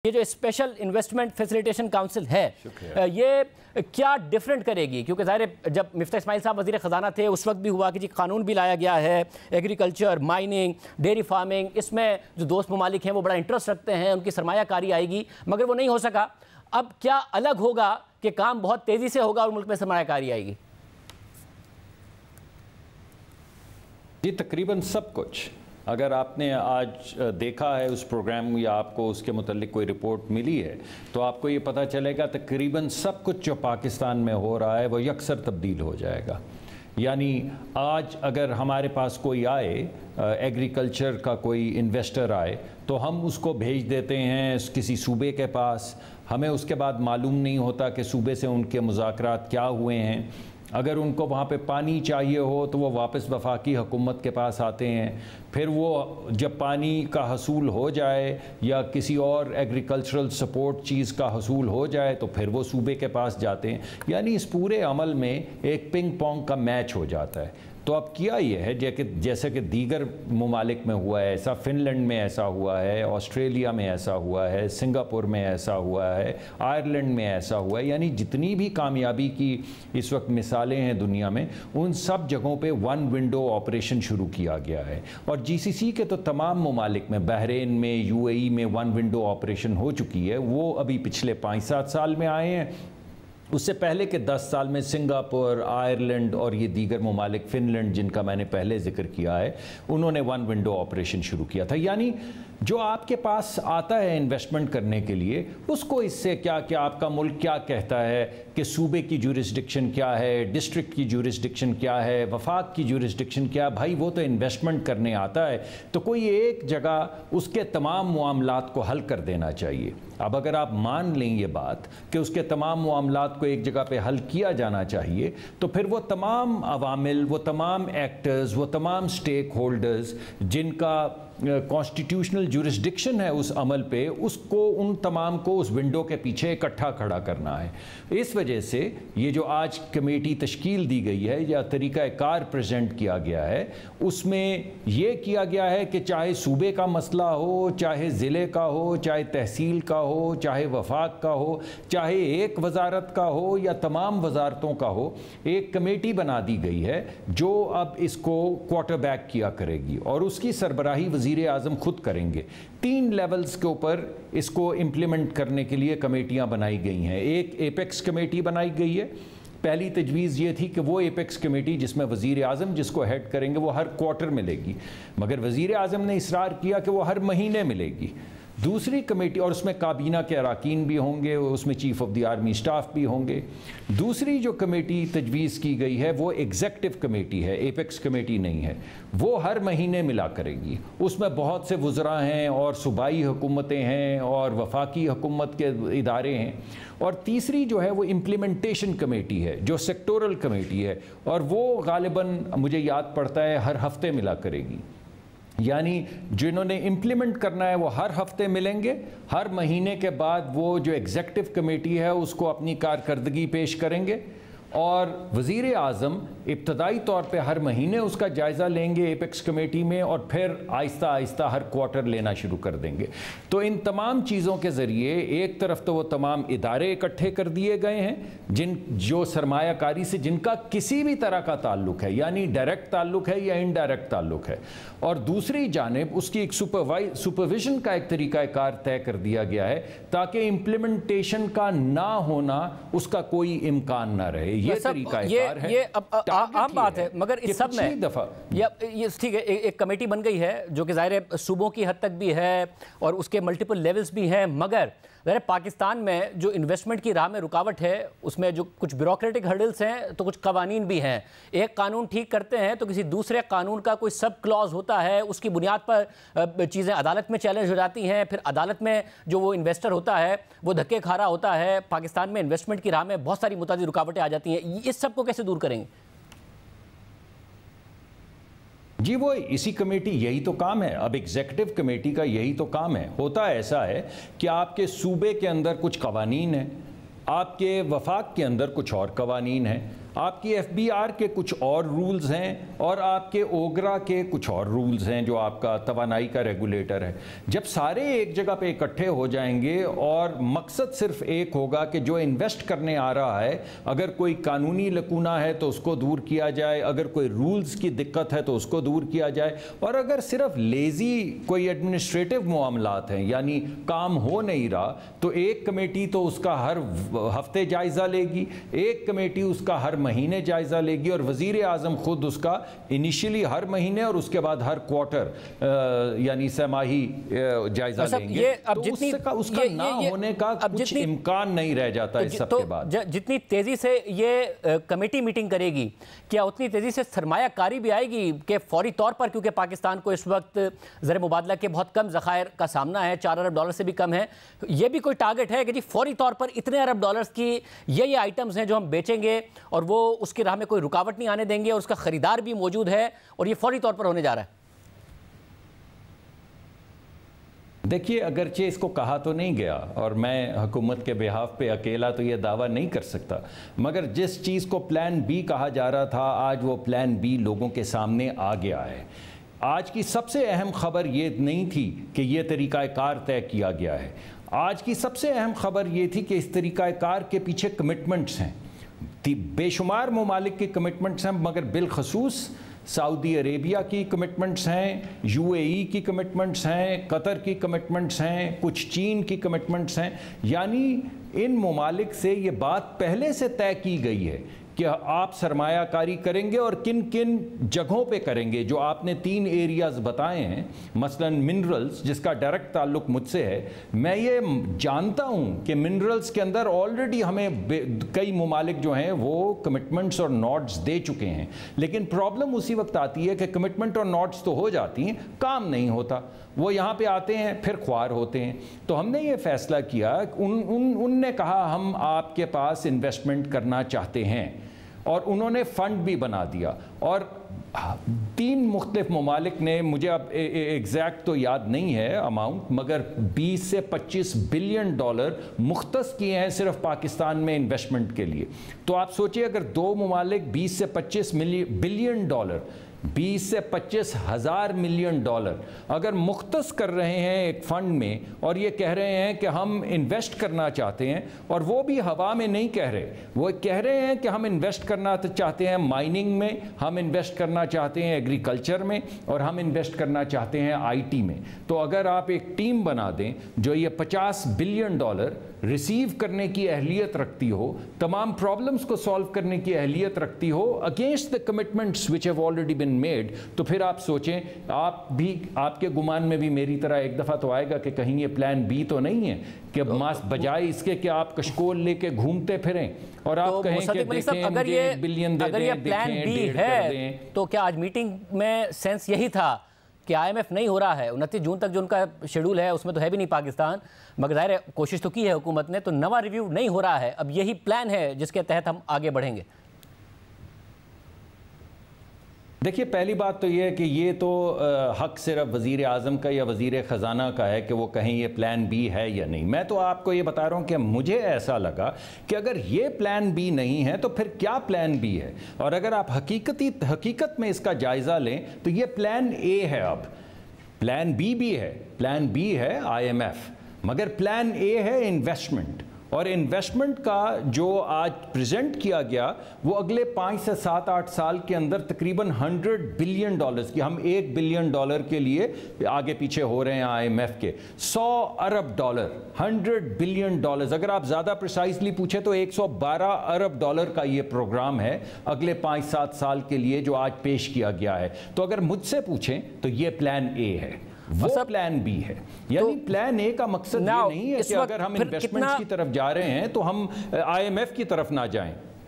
یہ جو special investment facilitation council ہے یہ کیا ڈیفرنٹ کرے گی؟ کیونکہ ظاہر ہے جب مفتاح اسماعیل صاحب وزیر خزانہ تھے اس وقت بھی ہوا کہ جی قانون بھی لایا گیا ہے، ایگریکلچر، مائننگ، ڈیری فارمنگ، اس میں جو دوست ممالک ہیں وہ بڑا انٹرسٹ رکھتے ہیں، ان کی سرمایہ کاری آئے گی، مگر وہ نہیں ہو سکا۔ اب کیا الگ ہوگا کہ کام بہت تیزی سے ہوگا اور ملک میں سرمایہ کاری آئے گی؟ جی تقریباً سب کچھ۔ اگر آپ نے آج دیکھا ہے اس پروگرام یا آپ کو اس کے متعلق کوئی رپورٹ ملی ہے تو آپ کو یہ پتہ چلے گا تقریباً سب کچھ جو پاکستان میں ہو رہا ہے وہ یکسر تبدیل ہو جائے گا۔ یعنی آج اگر ہمارے پاس کوئی آئے، ایگریکلچر کا کوئی انویسٹر آئے تو ہم اس کو بھیج دیتے ہیں کسی صوبے کے پاس، ہمیں اس کے بعد معلوم نہیں ہوتا کہ صوبے سے ان کے مذاکرات کیا ہوئے ہیں۔ اگر ان کو وہاں پہ پانی چاہیے ہو تو وہ واپس وفاقی حکومت کے پاس آتے ہیں، پھر وہ جب پانی کا حصول ہو جائے یا کسی اور ایگریکلچرل سپورٹ چیز کا حصول ہو جائے تو پھر وہ صوبے کے پاس جاتے ہیں۔ یعنی اس پورے عمل میں ایک پنگ پونگ کا میچ ہو جاتا ہے۔ تو اب کیا یہ ہے جیسے کہ دیگر ممالک میں ہوا ہے ایسا، فن لینڈ میں ایسا ہوا ہے، آسٹریلیا میں ایسا ہوا ہے، سنگاپور میں ایسا ہوا ہے، آئرلینڈ میں ایسا ہوا ہے، یعنی جتنی بھی کامیابی کی اس وقت مثالیں ہیں دنیا میں ان سب جگہوں پہ ون ونڈو آپریشن شروع کیا گیا ہے۔ اور جی سی سی کے تو تمام ممالک میں، بحرین میں، یو اے ای میں ون ونڈو آپریشن ہو چکی ہے، وہ ابھی پچھلے 5-7 سال میں آئے ہیں۔ اس سے پہلے کے 10 سال میں سنگاپور، آئرلینڈ اور یہ دیگر ممالک، فن لینڈ جن کا میں نے پہلے ذکر کیا ہے، انہوں نے ون ونڈو آپریشن شروع کیا تھا۔ یعنی جو آپ کے پاس آتا ہے انویسٹمنٹ کرنے کے لیے اس کو اس سے کیا کہ آپ کا ملک کیا کہتا ہے کہ صوبے کی جورسڈکشن کیا ہے، ڈسٹرکٹ کی جورسڈکشن کیا ہے، وفاق کی جورسڈکشن کیا ہے، بھائی وہ تو انویسٹمنٹ کرنے آتا ہے تو کوئی ایک جگہ اس کے تمام معاملات کو حل کر دینا چاہیے۔ اب اگر آپ مان لیں یہ بات کہ اس کے تمام معاملات کو ایک جگہ پہ حل کیا جانا چاہیے تو پھر وہ تمام عوامل، وہ تمام ایکٹرز، وہ تمام سٹیک ہولڈرز جن کا کانسٹیٹیوشنل جورسڈکشن ہے اس عمل پہ، اس کو ان تمام کو اس ونڈو کے پیچھے اکٹھا کھڑا کرنا ہے۔ اس وجہ سے یہ جو آج کمیٹی تشکیل دی گئی ہے یا طریقہ کار پریزنٹ کیا گیا ہے اس میں یہ کیا گیا ہے کہ چاہے صوبے کا مسئلہ ہو، چاہے ضلع کا ہو، چاہے تحصیل کا ہو، چاہے وفاق کا ہو، چاہے ایک وزارت کا ہو یا تمام وزارتوں کا ہو، ایک کمیٹی بنا دی گئی ہے جو اب اس کو کوارٹر بیک کیا کرے گی اور اس کی سربراہی وزیر اعظم خود کریں گے۔ 3 لیولز کے اوپر اس کو امپلیمنٹ کرنے کے لیے کمیٹیاں بنائی گئی ہیں۔ ایک ایپیکس کمیٹی بنائی گئی ہے۔ پہلی تجویز یہ تھی کہ وہ ایپیکس کمیٹی جس میں وزیر اعظم جس کو ہیڈ کریں گے وہ ہر کوارٹر ملے گی، مگر وزیر اعظم نے اصرار کیا کہ وہ ہر مہینے ملے گی۔ دوسری کمیٹی، اور اس میں کابینہ کے اراکین بھی ہوں گے، اس میں chief of the army staff بھی ہوں گے۔ دوسری جو کمیٹی تجویز کی گئی ہے وہ ایگزیکٹو کمیٹی ہے، ایپیکس کمیٹی نہیں ہے، وہ ہر مہینے ملا کرے گی۔ اس میں بہت سے وزراء ہیں اور صوبائی حکومتیں ہیں اور وفاقی حکومت کے ادارے ہیں۔ اور تیسری جو ہے وہ امپلیمنٹیشن کمیٹی ہے جو سیکٹورل کمیٹی ہے اور وہ غالباً مجھے یاد پڑتا ہے ہر ہفتے ملا کرے گی۔ یعنی جنہوں نے امپلیمنٹ کرنا ہے وہ ہر ہفتے ملیں گے، ہر مہینے کے بعد وہ جو ایگزیکٹو کمیٹی ہے اس کو اپنی کارکردگی پیش کریں گے اور وزیر اعظم ابتدائی طور پہ ہر مہینے اس کا جائزہ لیں گے ایپیکس کمیٹی میں اور پھر آہستہ آہستہ ہر کوارٹر لینا شروع کر دیں گے۔ تو ان تمام چیزوں کے ذریعے ایک طرف تو وہ تمام ادارے اکٹھے کر دیے گئے ہیں جو سرمایہ کاری سے جن کا کسی بھی طرح کا تعلق ہے، یعنی ڈائریکٹ تعلق ہے یا انڈائریکٹ تعلق ہے، اور دوسری جانب اس کی ایک سپرویژن کا ایک طریقہ کار طے کر دیا گیا ہے تاکہ امپلیمنٹیشن کا نہ ہونا اس کا کوئی امکان نہ رہے۔ یہ طریقہ کار ہے، یہ عام بات ہے، مگر اس سب میں یہ ٹھیک ہے ایک کمیٹی بن گئی ہے جو کہ ظاہر ہے صوبوں کی حد تک بھی ہے اور اس کے ملٹیپل لیولز بھی ہیں، مگر ظاہر پاکستان میں جو انویسٹمنٹ کی راہ میں رکاوٹ ہے اس میں جو کچھ بیوروکریٹک ہرڈلز ہیں تو کچھ قوانین بھی ہیں۔ ایک قانون ٹھیک کرتے ہیں تو کسی دوسرے قانون کا کوئی سب کلاز ہوتا ہے، اس کی بنیاد پر چیزیں عدالت میں چیلنج ہو جاتی ہیں، پھر عدالت میں جو وہ انویسٹر ہوتا ہے وہ دھکے کھا رہا ہوتا ہے۔ پاکستان میں انویسٹمنٹ کی راہ میں بہت ساری متعدد رکاوٹیں آ جاتی ہیں، اس سب کو کیسے دور کریں گے؟ جی وہ اسی کمیٹی یہی تو کام ہے، اب ایگزیکٹو کمیٹی کا یہی تو کام ہے۔ ہوتا ایسا ہے کہ آپ کے صوبے کے اندر کچھ قوانین ہیں، آپ کے وفاق کے اندر کچھ اور قوانین ہیں، آپ کی FBR کے کچھ اور رولز ہیں اور آپ کے اوگرا کے کچھ اور رولز ہیں جو آپ کا توانائی کا ریگولیٹر ہے. جب سارے ایک جگہ پہ اکٹھے ہو جائیں گے اور مقصد صرف ایک ہوگا کہ جو انویسٹ کرنے آ رہا ہے اگر کوئی قانونی لکونہ ہے تو اس کو دور کیا جائے, اگر کوئی رولز کی دقت ہے تو اس کو دور کیا جائے, اور اگر صرف لیزی کوئی ایڈمنسٹریٹو معاملات ہیں یعنی کام ہو نہیں رہا تو ایک کمیٹی تو اس کا ہر ہفتے جائزہ لے گی, ایک کمیٹی اس کا ہر مہینے جائزہ لے گی, اور وزیر اعظم خود اس کا انیشلی ہر مہینے اور اس کے بعد ہر کوارٹر یعنی سہ-ماہی جائزہ لیں گے. تو اس کا نہ ہونے کا کچھ امکان نہیں رہ جاتا اس سب کے بعد. جتنی تیزی سے یہ کمیٹی میٹنگ کرے گی کیا اتنی تیزی سے سرمایہ کاری بھی آئے گی کہ فوری طور پر, کیونکہ پاکستان کو اس وقت زر مبادلہ کے بہت کم ذخائر کا سامنا ہے, $4 ارب سے بھی کم ہے, یہ بھی کوئی ٹارگٹ ہے کہ جی فوری طور پر اتنے $1 ارب کی یہ آئٹمز ہیں جو ہم بیچیں گے اور وہ اس کی راہ میں کوئی رکاوٹ نہیں آنے دیں گے اور اس کا خریدار بھی موجود ہے اور یہ فوری طور پر ہونے جا رہا ہے؟ دیکھیے, اگرچہ اس کو کہا تو نہیں گیا اور میں حکومت کے بہاف پہ اکیلا تو یہ دعویٰ نہیں کر سکتا, مگر جس چیز کو پلان بی کہا جا رہا تھا آج وہ پلان بی لوگوں کے سامنے آ گیا ہے. آج کی سب سے اہم خبر یہ نہیں تھی کہ یہ طریقہ کار طے کیا گیا ہے, آج کی سب سے اہم خبر یہ تھی کہ اس طریقہ کار کے پیچھے کمٹمنٹس ہیں, بے شمار ممالک کی کمٹمنٹس ہیں, مگر بالخصوص سعودی عربیہ کی کمٹمنٹس ہیں, UAE کی کمٹمنٹس ہیں, قطر کی کمٹمنٹس ہیں, کچھ چین کی کمٹمنٹس ہیں. یعنی ان ممالک سے یہ بات پہلے سے طے کی گئی ہے کہ آپ سرمایہ کاری کریں گے اور کن کن جگہوں پہ کریں گے. جو آپ نے 3 ایریاز بتائے ہیں, مثلا منرلز جس کا ڈائریکٹ تعلق مجھ سے ہے, میں یہ جانتا ہوں کہ منرلز کے اندر آلریڈی ہمیں کئی ممالک جو ہیں وہ کمٹمنٹس اور نوٹس دے چکے ہیں, لیکن پرابلم اسی وقت آتی ہے کہ کمٹمنٹ اور نوٹس تو ہو جاتی ہیں, کام نہیں ہوتا, وہ یہاں پہ آتے ہیں پھر خوار ہوتے ہیں. تو ہم نے یہ فیصلہ کیا, ان نے کہا ہم آپ کے پاس انویسٹمنٹ کرنا چاہتے ہیں اور انہوں نے فنڈ بھی بنا دیا, اور 3 مختلف ممالک نے, مجھے اب ایگزیکٹ تو یاد نہیں ہے اماؤنٹ, مگر $20 سے $25 بلین مختص کیے ہیں صرف پاکستان میں انویسٹمنٹ کے لیے. تو آپ سوچئے اگر 2 ممالک $20 سے $25 بلین $20 سے $25 ہزار ملین اگر مختص کر رہے ہیں ایک فنڈ میں اور یہ کہہ رہے ہیں کہ ہم انویسٹ کرنا چاہتے ہیں, اور وہ بھی ہوا میں نہیں کہہ رہے, وہ کہہ رہے ہیں کہ ہم انویسٹ کرنا چاہتے ہیں مائننگ میں, ہم انویسٹ کرنا چاہتے ہیں ایگریکلچر میں, اور ہم انویسٹ کرنا چاہتے ہیں IT میں. تو اگر آپ ایک ٹیم بنا دیں جو یہ $50 بلین ریسیو کرنے کی اہلیت رکھتی ہو, تمام پرابلمز کو سالو کرنے کی اہلیت رکھتی ہو against the commitments which have already been made, تو پھر آپ سوچیں, آپ کے گمان میں بھی میری طرح ایک دفعہ تو آئے گا کہ کہیں یہ پلان بی تو نہیں ہے کہ بجائے اس کے کہ آپ کشکول لے کے گھومتے پھریں اور آپ کہیں کہ دیکھیں اگر یہ پلان بی ہے تو کیا آج میٹنگ میں سینس یہی تھا کہ IMF نہیں ہو رہا ہے, 29 جون تک جو ان کا شیڈول ہے اس میں تو ہے بھی نہیں پاکستان, مگر ظاہر ہے کوشش تو کی ہے حکومت نے, تو نواں ریویو نہیں ہو رہا ہے, اب یہی پلان ہے جس کے تحت ہم آگے بڑھیں گے؟ دیکھیے, پہلی بات تو یہ ہے کہ یہ تو حق صرف وزیر اعظم کا یا وزیر خزانہ کا ہے کہ وہ کہیں یہ پلان بی ہے یا نہیں. میں تو آپ کو یہ بتا رہا ہوں کہ مجھے ایسا لگا کہ اگر یہ پلان بی نہیں ہے تو پھر کیا پلان بی ہے, اور اگر آپ حقیقت میں اس کا جائزہ لیں تو یہ پلان اے ہے. اب پلان بی بھی ہے, پلان بی ہے IMF, مگر پلان اے ہے انویسٹمنٹ, اور انویسٹمنٹ کا جو آج پریزنٹ کیا گیا وہ اگلے 5 سے 7-8 سال کے اندر تقریباً $100 بلین کی, ہم $1 بلین کے لیے آگے پیچھے ہو رہے ہیں IMF کے, $100 ارب, $100 بلین. اگر آپ زیادہ پریسائزلی پوچھیں تو $112 ارب کا یہ پروگرام ہے اگلے 5-7 سال کے لیے جو آج پیش کیا گیا ہے. تو اگر مجھ سے پوچھیں تو یہ پلان اے ہے, وہ پلان بی ہے. یعنی پلان اے کا مقصد یہ نہیں ہے کہ اگر ہم انویسٹمنٹس کی طرف جا رہے ہیں تو ہم IMF کی طرف نہ جائیں.